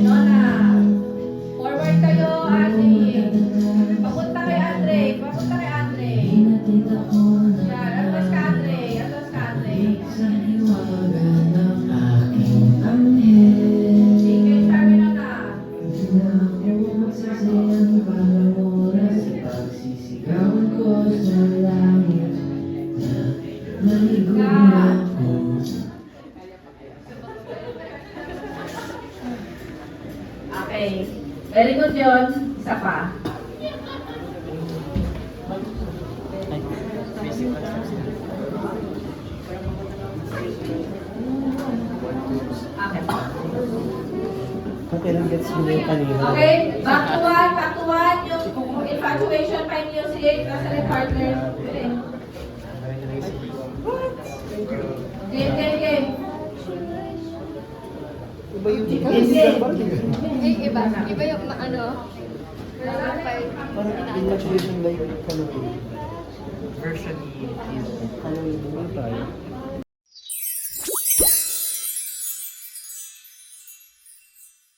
Nona. Forward kayo, Ate. Papunta kay Andre. Papunta kay Andre. Yan. Atras ka, Andre. Atras ka, Andre. Sige, sabi na na. Okay. Very good yun. Isa pa. Okay. Okay lang, gets mo yung kanina. Okay. Back to one. Yung infatuation by music. Nasa partner. Game. Iba yung Iba yung ano, parang infatuation like Halloween. Version ni Halloween tayo.